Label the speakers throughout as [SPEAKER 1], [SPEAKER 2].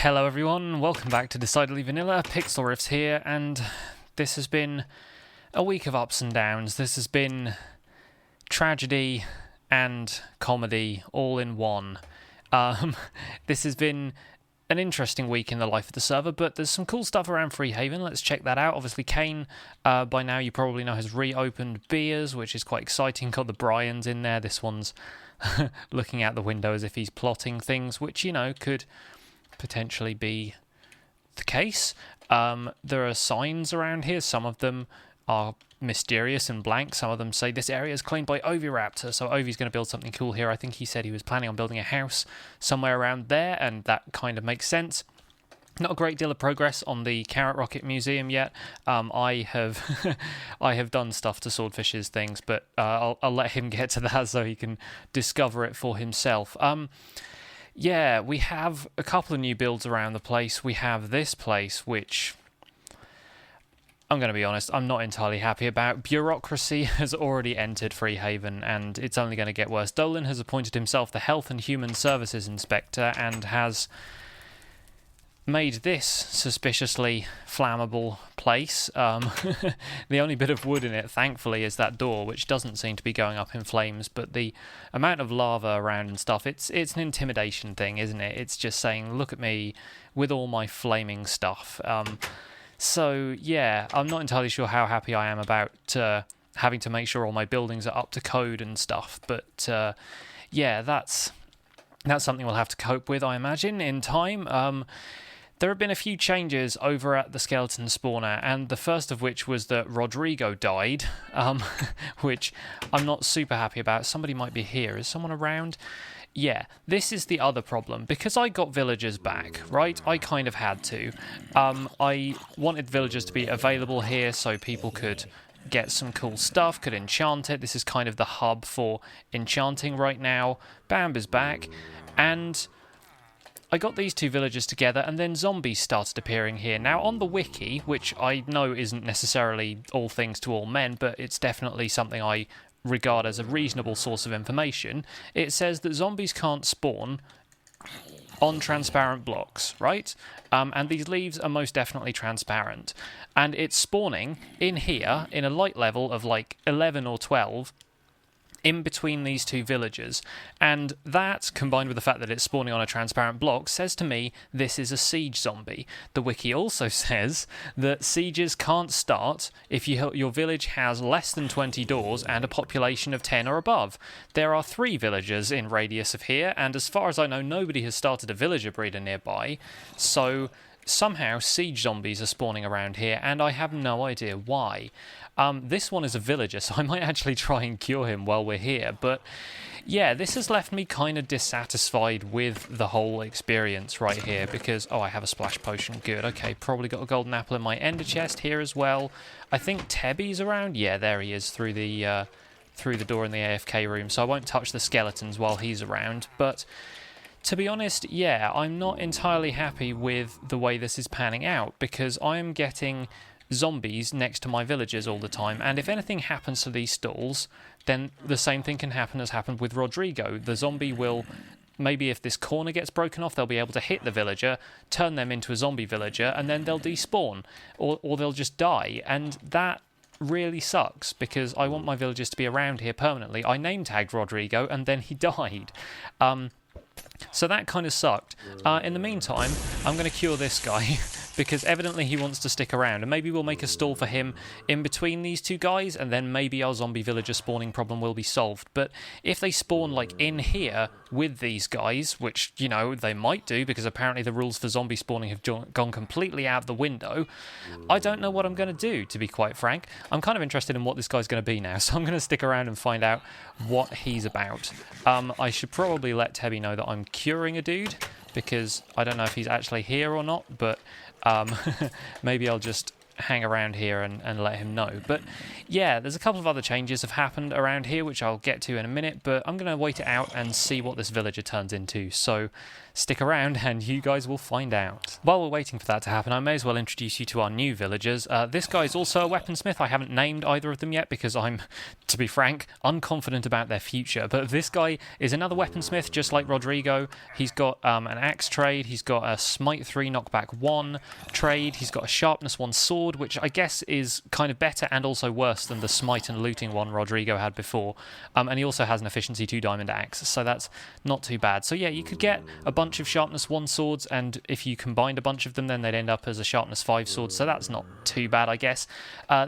[SPEAKER 1] Hello everyone, welcome back to Decidedly Vanilla, Pixlriffs here, and this has been a week of ups and downs. This has been tragedy and comedy all in one. This has been an interesting week in the life of the server, but there's some cool stuff around Freehaven. Let's check that out. Obviously Kane, by now you probably know, has reopened Beers, which is quite exciting. Got the Bryans in there. This one's looking out the window as if he's plotting things, which, you know, could potentially be the case. There are signs around here. Some of them are mysterious and blank. Some of them say this area is claimed by Oviraptor, so Ovi's going to build something cool here. I think he said he was planning on building a house somewhere around there, and that kind of makes sense. Not a great deal of progress on the Carrot Rocket Museum yet. I have done stuff to Swordfish's things, but I'll let him get to that so he can discover it for himself. Yeah, we have a couple of new builds around the place. We have this place, which I'm going to be honest, I'm not entirely happy about. Bureaucracy has already entered Freehaven, and it's only going to get worse. Dolan has appointed himself the Health and Human Services Inspector and has made this suspiciously flammable place. The only bit of wood in it, thankfully, is that door, which doesn't seem to be going up in flames, but the amount of lava around and stuff, it's an intimidation thing, isn't it? It's just saying, look at me with all my flaming stuff. So, yeah, I'm not entirely sure how happy I am about having to make sure all my buildings are up to code and stuff, but yeah, that's something we'll have to cope with, I imagine, in time. There have been a few changes over at the skeleton spawner, and the first of which was that Rodrigo died, which I'm not super happy about. Somebody might be here. Is someone around? Yeah, this is the other problem. Because I got villagers back, right? I kind of had to. I wanted villagers to be available here so people could get some cool stuff, could enchant it. This is kind of the hub for enchanting right now. Bamb is back, and I got these two villagers together, and then zombies started appearing here. Now, on the wiki, which I know isn't necessarily all things to all men, but it's definitely something I regard as a reasonable source of information, it says that zombies can't spawn on transparent blocks, right? And these leaves are most definitely transparent. And it's spawning in here, in a light level of like 11 or 12, in between these two villagers, and that, combined with the fact that it's spawning on a transparent block, says to me this is a siege zombie. The wiki also says that sieges can't start if your village has less than 20 doors and a population of 10 or above. There are 3 villagers in radius of here, and as far as I know, nobody has started a villager breeder nearby, so somehow siege zombies are spawning around here, and I have no idea why. This one is a villager, so I might actually try and cure him while we're here. But yeah, this has left me kind of dissatisfied with the whole experience right here because, oh, I have a splash potion. Good, okay, probably got a golden apple in my ender chest here as well. I think Tebby's around. Yeah, there he is through the door in the AFK room, so I won't touch the skeletons while he's around. But to be honest, yeah, I'm not entirely happy with the way this is panning out because I am getting zombies next to my villagers all the time, and if anything happens to these stalls, then the same thing can happen as happened with Rodrigo. The zombie will, maybe if this corner gets broken off, they'll be able to hit the villager, turn them into a zombie villager, and then they'll despawn, or they'll just die, and that really sucks because I want my villagers to be around here permanently. I name tagged Rodrigo and then he died. So that kind of sucked. In the meantime, I'm going to cure this guy because evidently he wants to stick around, and maybe we'll make a stall for him in between these two guys, and then maybe our zombie villager spawning problem will be solved. But if they spawn like in here with these guys, which, you know, they might do because apparently the rules for zombie spawning have gone completely out the window, I don't know what I'm going to do, to be quite frank. I'm kind of interested in what this guy's going to be now, so I'm going to stick around and find out what he's about. I should probably let Tebby know that I'm curing a dude, because I don't know if he's actually here or not, but maybe I'll just hang around here and let him know. But yeah, there's a couple of other changes have happened around here, which I'll get to in a minute, but I'm going to wait it out and see what this villager turns into. So stick around and you guys will find out. While we're waiting for that to happen, I may as well introduce you to our new villagers. This guy is also a weaponsmith. I haven't named either of them yet because I'm, to be frank, unconfident about their future. But this guy is another weaponsmith, just like Rodrigo. He's got an axe trade, he's got a smite 3 knockback 1 trade, he's got a sharpness 1 sword, which I guess is kind of better and also worse than the smite and looting 1 Rodrigo had before. And he also has an efficiency 2 diamond axe, so that's not too bad. So yeah, you could get a bunch of sharpness 1 swords, and if you combined a bunch of them, then they'd end up as a sharpness 5 sword, so that's not too bad, I guess.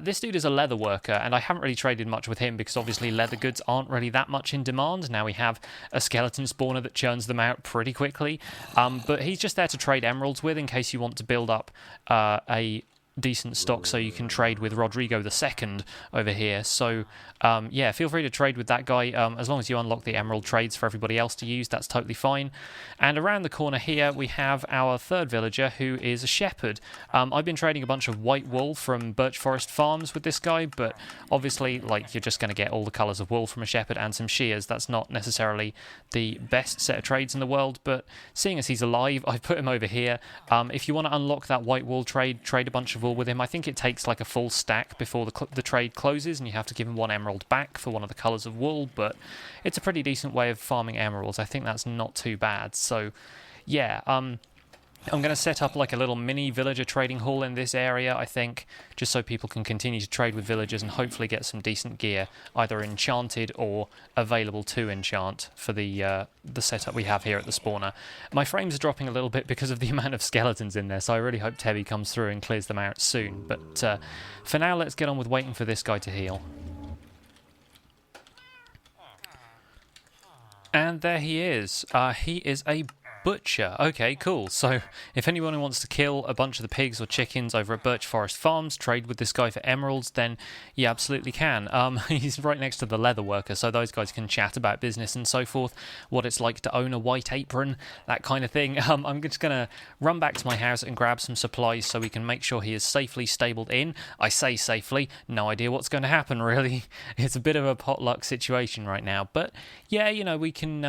[SPEAKER 1] This dude is a leather worker, and I haven't really traded much with him because obviously leather goods aren't really that much in demand. Now we have a skeleton spawner that churns them out pretty quickly, but he's just there to trade emeralds with in case you want to build up a decent stock so you can trade with Rodrigo II over here. So yeah, feel free to trade with that guy as long as you unlock the emerald trades for everybody else to use. That's totally fine. And around the corner here we have our third villager, who is a shepherd. I've been trading a bunch of white wool from Birch Forest Farms with this guy, but obviously like you're just going to get all the colours of wool from a shepherd and some shears. That's not necessarily the best set of trades in the world, but seeing as he's alive, I've put him over here. If you want to unlock that white wool trade a bunch of wool with him. I think it takes like a full stack before the trade closes, and you have to give him 1 emerald back for one of the colours of wool, but it's a pretty decent way of farming emeralds. I think that's not too bad. So yeah, I'm going to set up like a little mini villager trading hall in this area, I think, just so people can continue to trade with villagers and hopefully get some decent gear, either enchanted or available to enchant for the setup we have here at the spawner. My frames are dropping a little bit because of the amount of skeletons in there, so I really hope Tebby comes through and clears them out soon. But for now, let's get on with waiting for this guy to heal. And there he is. He is a butcher. Okay, cool. So if anyone wants to kill a bunch of the pigs or chickens over at Birch Forest Farms, trade with this guy for emeralds, then you absolutely can. He's right next to the leather worker, so those guys can chat about business and so forth, what it's like to own a white apron, that kind of thing. I'm just going to run back to my house and grab some supplies so we can make sure he is safely stabled in. I say safely, no idea what's going to happen, really. It's a bit of a potluck situation right now, but yeah, you know, we can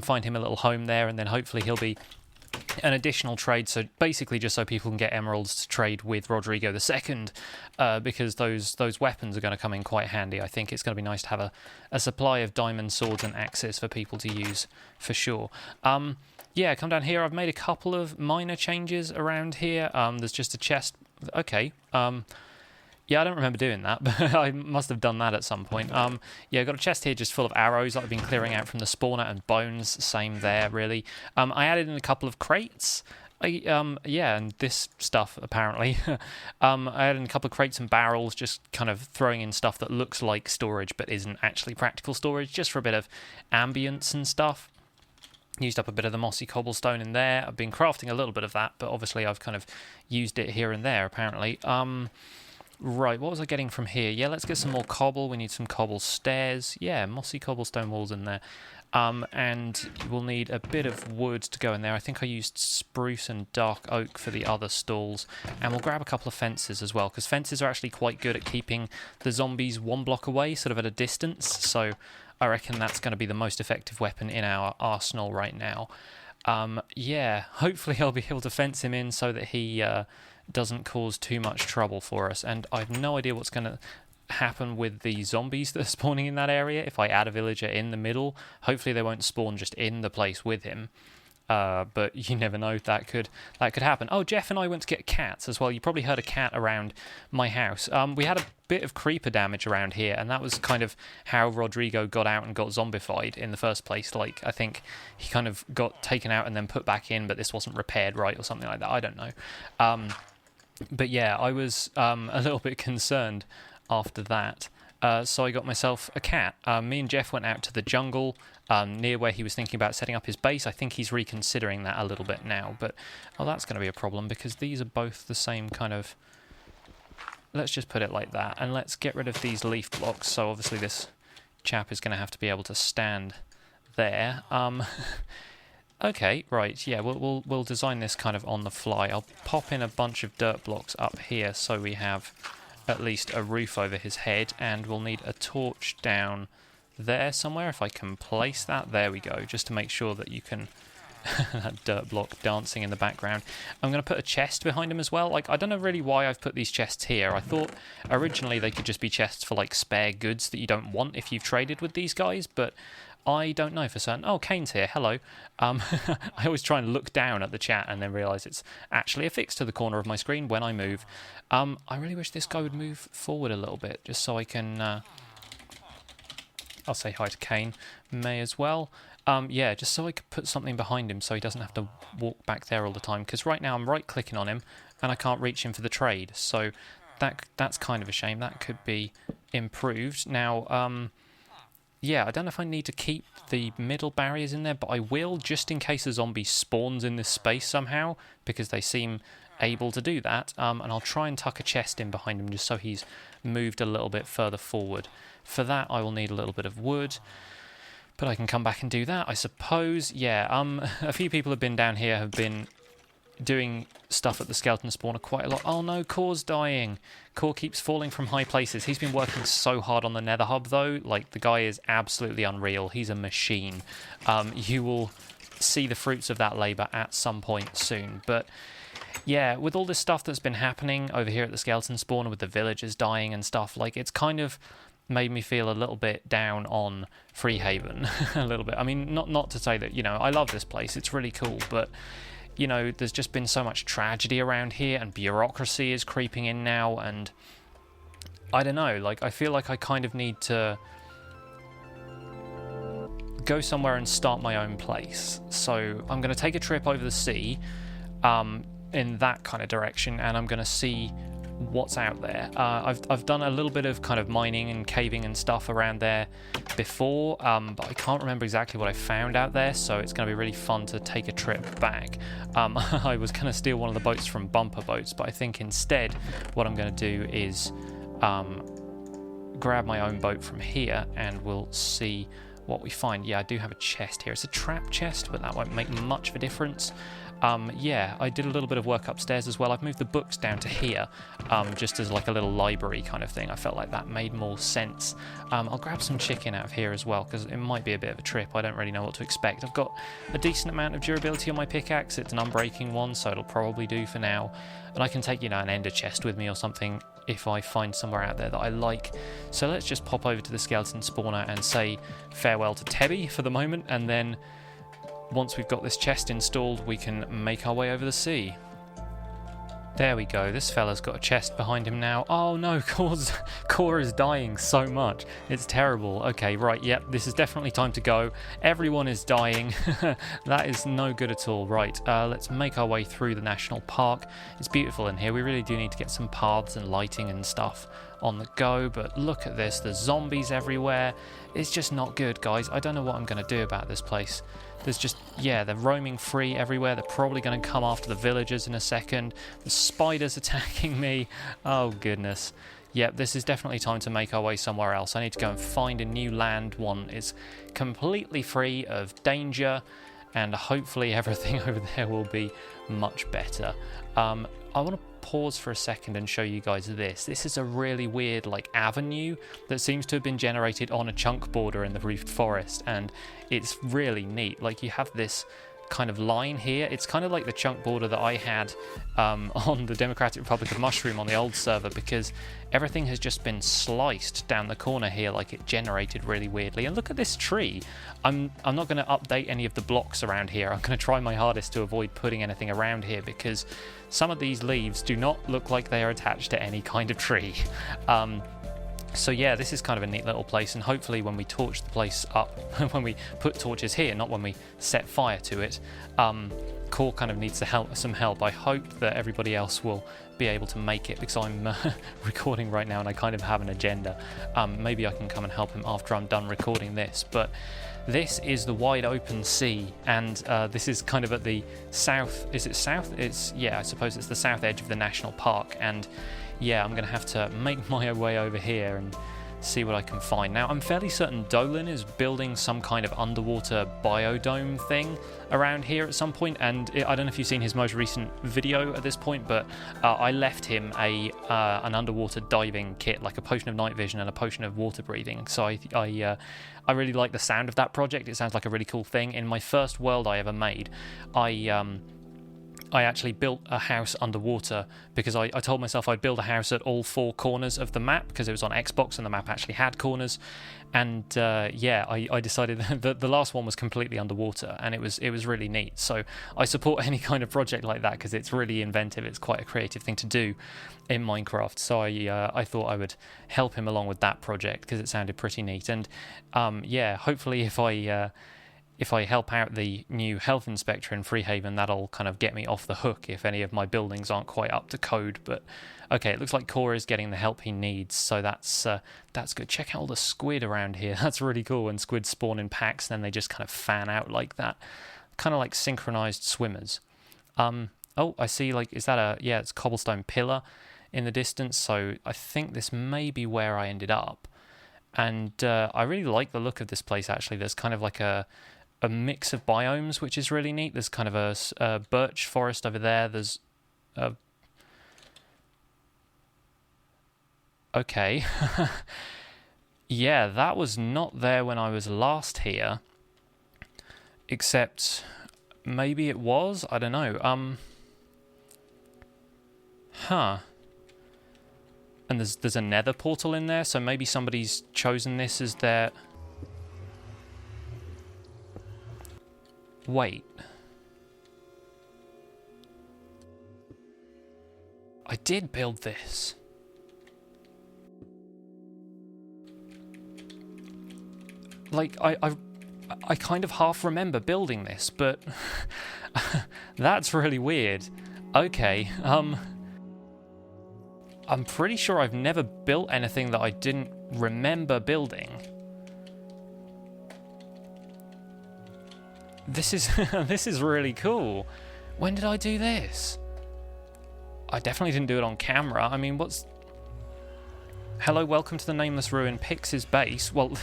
[SPEAKER 1] find him a little home there, and then hopefully he'll be an additional trade, so basically just so people can get emeralds to trade with Rodrigo II, because those weapons are going to come in quite handy. I think it's going to be nice to have a supply of diamond swords and axes for people to use, for sure. Yeah, come down here. I've made a couple of minor changes around here. There's just a chest. Okay. Yeah, I don't remember doing that, but I must have done that at some point. Yeah, I've got a chest here just full of arrows that I've been clearing out from the spawner, and bones, same there, really. I added in a couple of crates. Yeah, and this stuff, apparently. I added in a couple of crates and barrels, just kind of throwing in stuff that looks like storage, but isn't actually practical storage, just for a bit of ambience and stuff. Used up a bit of the mossy cobblestone in there. I've been crafting a little bit of that, but obviously I've kind of used it here and there, apparently. Right, what was I getting from here? Yeah, let's get some more cobble. We need some cobble stairs. Yeah, mossy cobblestone walls in there. And we'll need a bit of wood to go in there. I think I used spruce and dark oak for the other stalls. And we'll grab a couple of fences as well, because fences are actually quite good at keeping the zombies 1 block away, sort of at a distance. So I reckon that's going to be the most effective weapon in our arsenal right now. Yeah, hopefully I'll be able to fence him in so that he doesn't cause too much trouble for us. And I've no idea what's going to happen with the zombies that are spawning in that area if I add a villager in the middle. Hopefully they won't spawn just in the place with him. But you never know, that could happen. Oh, Jeff and I went to get cats as well. You probably heard a cat around my house. We had a bit of creeper damage around here, and that was kind of how Rodrigo got out and got zombified in the first place. Like, I think he kind of got taken out and then put back in, but this wasn't repaired right or something like that. I don't know. But yeah, I was a little bit concerned after that. So I got myself a cat. Me and Jeff went out to the jungle near where he was thinking about setting up his base. I think he's reconsidering that a little bit now. But, oh, that's going to be a problem because these are both the same kind of... Let's just put it like that. And let's get rid of these leaf blocks. So obviously this chap is going to have to be able to stand there. Okay, right, yeah, we'll design this kind of on the fly. I'll pop in a bunch of dirt blocks up here so we have at least a roof over his head, and we'll need a torch down there somewhere if I can place that. There we go, just to make sure that you can that dirt block dancing in the background. I'm going to put a chest behind him as well. Like, I don't know really why I've put these chests here. I thought originally they could just be chests for like spare goods that you don't want if you've traded with these guys, but I don't know for certain. Oh, Kane's here. Hello. I always try and look down at the chat and then realise it's actually affixed to the corner of my screen when I move. I really wish this guy would move forward a little bit just so I can... I'll say hi to Kane. May as well. Yeah, just so I could put something behind him so he doesn't have to walk back there all the time. Because right now I'm right-clicking on him and I can't reach him for the trade. So that's kind of a shame. That could be improved. Now... yeah, I don't know if I need to keep the middle barriers in there, but I will, just in case a zombie spawns in this space somehow, because they seem able to do that, and I'll try and tuck a chest in behind him just so he's moved a little bit further forward. For that, I will need a little bit of wood, but I can come back and do that, I suppose. Yeah, a few people have been down here, have been doing stuff at the skeleton spawner quite a lot. Oh no, Core's dying. Core keeps falling from high places. He's been working so hard on the nether hub though. Like, the guy is absolutely unreal. He's a machine. You will see the fruits of that labour at some point soon. But yeah, with all this stuff that's been happening over here at the skeleton spawner with the villagers dying and stuff, like, it's kind of made me feel a little bit down on Freehaven. A little bit. I mean, not to say that, you know, I love this place. It's really cool, but you know, there's just been so much tragedy around here, and bureaucracy is creeping in now, and I don't know, like, I feel like I kind of need to go somewhere and start my own place. So I'm going to take a trip over the sea in that kind of direction, and I'm going to see what's out there. I've done a little bit of kind of mining and caving and stuff around there before, but I can't remember exactly what I found out there, so it's going to be really fun to take a trip back. I was going to steal one of the boats from Bumper Boats, but I think instead what I'm going to do is grab my own boat from here, and we'll see what we find. Yeah, I do have a chest here. It's a trap chest, but that won't make much of a difference. Yeah, I did a little bit of work upstairs as well. I've moved the books down to here, just as like a little library kind of thing. I felt like that made more sense. I'll grab some chicken out of here as well, because it might be a bit of a trip. I don't really know what to expect. I've got a decent amount of durability on my pickaxe. It's an unbreaking one, so it'll probably do for now. And I can take, you know, an ender chest with me or something if I find somewhere out there that I like. So let's just pop over to the skeleton spawner and say farewell to Tebby for the moment, and then once we've got this chest installed, we can make our way over the sea. There we go. This fella's got a chest behind him now. Oh no, Core is dying so much. It's terrible. Okay, right, yep, this is definitely time to go. Everyone is dying. That is no good at all. Right, let's make our way through the national park. It's beautiful in here. We really do need to get some paths and lighting and stuff on the go, but look at this. There's zombies everywhere. It's just not good, guys. I don't know what I'm going to do about this place. There's just, yeah, they're roaming free everywhere. They're probably going to come after the villagers in a second. The spiders attacking me. Oh, goodness. Yep, this is definitely time to make our way somewhere else. I need to go and find a new land. One is completely free of danger, and hopefully everything over there will be much better. I want to pause for a second and show you guys this. This is a really weird like avenue that seems to have been generated on a chunk border in the Reefed Forest, and it's really neat. Like, you have this kind of line here. It's kind of like the chunk border that I had on the Democratic Republic of Mushroom on the old server, because everything has just been sliced down the corner here, like it generated really weirdly. And look at this tree. I'm not going to update any of the blocks around here. I'm going to try my hardest to avoid putting anything around here, because some of these leaves do not look like they are attached to any kind of tree. So yeah, this is kind of a neat little place, and hopefully when we torch the place up, when we put torches here, not when we set fire to it, Core kind of needs some help. I hope that everybody else will be able to make it, because I'm recording right now and I kind of have an agenda. Maybe I can come and help him after I'm done recording this, but this is the wide open sea, and this is kind of at the south. Is it south? Yeah, I suppose it's the south edge of the national park, and yeah, I'm going to have to make my way over here and see what I can find. Now, I'm fairly certain Dolan is building some kind of underwater biodome thing around here at some point, and I don't know if you've seen his most recent video at this point, but I left him an underwater diving kit, like a potion of night vision and a potion of water breathing. So I really like the sound of that project. It sounds like a really cool thing. In my first world I ever made, I actually built a house underwater because I told myself I'd build a house at all 4 corners of the map because it was on Xbox and the map actually had corners. And I decided that the last one was completely underwater, and it was really neat. So I support any kind of project like that because it's really inventive. It's quite a creative thing to do in Minecraft. So I thought I would help him along with that project because it sounded pretty neat. And hopefully if I help out the new health inspector in Freehaven, that'll kind of get me off the hook if any of my buildings aren't quite up to code. But okay, it looks like Cora is getting the help he needs, so that's good. Check out all the squid around here. That's really cool. And squid spawn in packs, and then they just kind of fan out like that, kind of like synchronized swimmers. Oh, I see. Like, is that it's cobblestone pillar in the distance? So I think this may be where I ended up. And I really like the look of this place. Actually, there's kind of like a mix of biomes, which is really neat. There's kind of a birch forest over there. There's okay. Yeah, that was not there when I was last here, except maybe it was. I don't know. And there's a nether portal in there, so maybe somebody's chosen this as their... Wait. I did build this. Like, I kind of half remember building this, but that's really weird. Okay, I'm pretty sure I've never built anything that I didn't remember building. This is really cool. When did I do this? I definitely didn't do it on camera. I mean, Hello, welcome to the Nameless Ruin Pix's base. Well,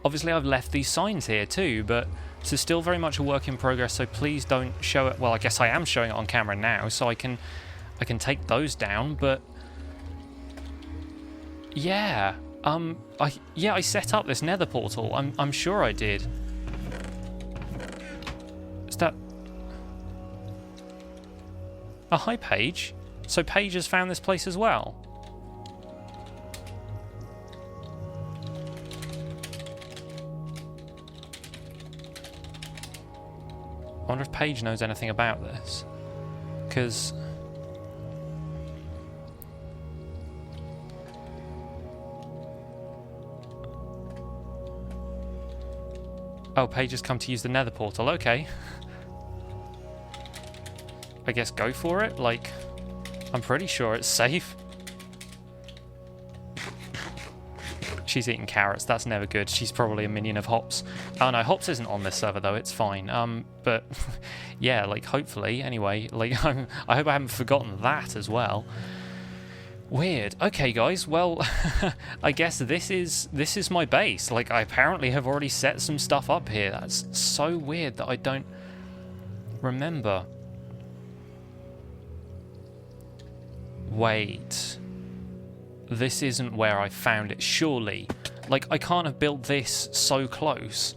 [SPEAKER 1] obviously I've left these signs here too, but this is still very much a work in progress, so please don't show it. Well, I guess I am showing it on camera now, so I can take those down, but... Yeah, I set up this nether portal. I'm sure I did. Is that... Oh, hi, Paige. So Paige has found this place as well. I wonder if Paige knows anything about this. Because... Oh, Paige has come to use the nether portal. Okay. I guess go for it. Like, I'm pretty sure it's safe. She's eating carrots. That's never good. She's probably a minion of Hops. Oh no, Hops isn't on this server though. It's fine. But yeah, like hopefully. Anyway, like I hope I haven't forgotten that as well. Weird. Okay, guys. Well, I guess this is my base. Like, I apparently have already set some stuff up here. That's so weird that I don't remember. Wait. This isn't where I found it, surely. Like, I can't have built this so close.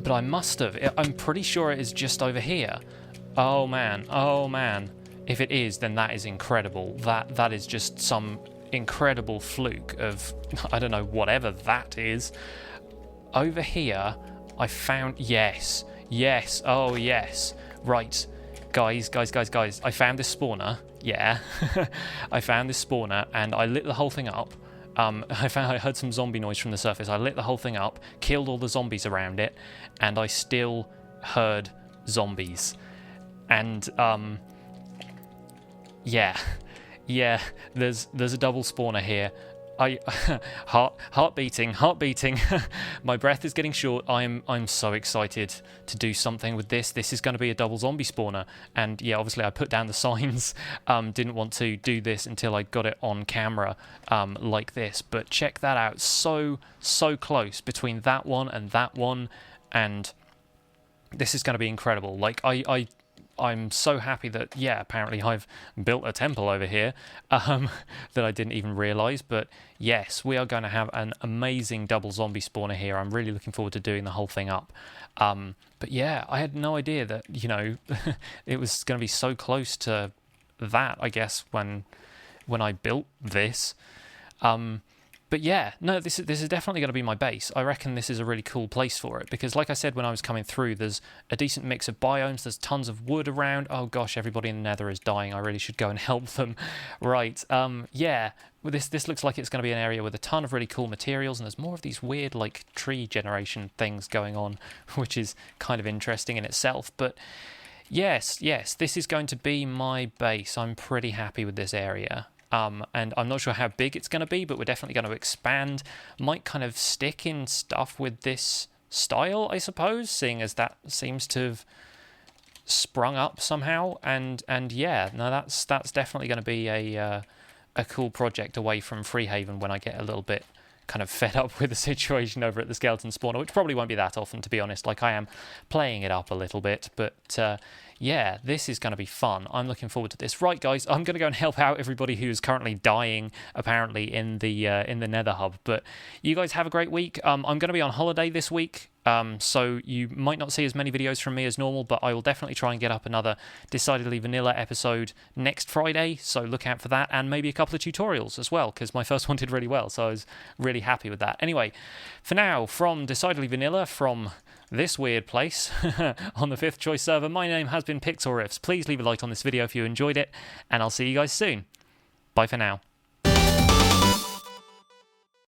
[SPEAKER 1] But I must have. I'm pretty sure it is just over here. Oh, man. Oh, man. If it is, then that is incredible. That is just some incredible fluke of, I don't know, whatever that is. Over here, I found... Yes. Yes. Oh, yes. Right. Guys. I found this spawner. Yeah. I found this spawner, and I lit the whole thing up. I heard some zombie noise from the surface. I lit the whole thing up, killed all the zombies around it, and I still heard zombies. And, yeah, there's a double spawner here. I heart beating. My breath is getting short. I'm so excited to do something with this. This is going to be a double zombie spawner, and yeah, obviously I put down the signs. Didn't want to do this until I got it on camera, like this. But check that out. So close between that one, and this is going to be incredible. Like I'm so happy that, yeah, apparently I've built a temple over here that I didn't even realise. But yes, we are going to have an amazing double zombie spawner here. I'm really looking forward to doing the whole thing up. But yeah, I had no idea that, you know, it was going to be so close to that, I guess, when I built this. But yeah, no, this is definitely going to be my base. I reckon this is a really cool place for it because, like I said when I was coming through, there's a decent mix of biomes. There's tons of wood around. Oh gosh, everybody in the Nether is dying. I really should go and help them. Right, yeah, well, this looks like it's going to be an area with a ton of really cool materials, and there's more of these weird, like, tree generation things going on, which is kind of interesting in itself. But yes, this is going to be my base. I'm pretty happy with this area. And I'm not sure how big it's going to be, but we're definitely going to expand. Might kind of stick in stuff with this style, I suppose, seeing as that seems to have sprung up somehow. And yeah, no, that's definitely going to be a cool project away from Freehaven when I get a little bit kind of fed up with the situation over at the skeleton spawner, which probably won't be that often, to be honest. Like, I am playing it up a little bit, but yeah, this is going to be fun. I'm looking forward to this. Right, guys, I'm going to go and help out everybody who is currently dying, apparently, in the Nether hub. But you guys have a great week. I'm going to be on holiday this week, so you might not see as many videos from me as normal, but I will definitely try and get up another Decidedly Vanilla episode next Friday, so look out for that, and maybe a couple of tutorials as well, because my first one did really well, so I was really happy with that. Anyway, for now, from Decidedly Vanilla, from this weird place on the 5th choice server, my name has been Pixlriffs. Please leave a like on this video if you enjoyed it, and I'll see you guys soon. Bye for now.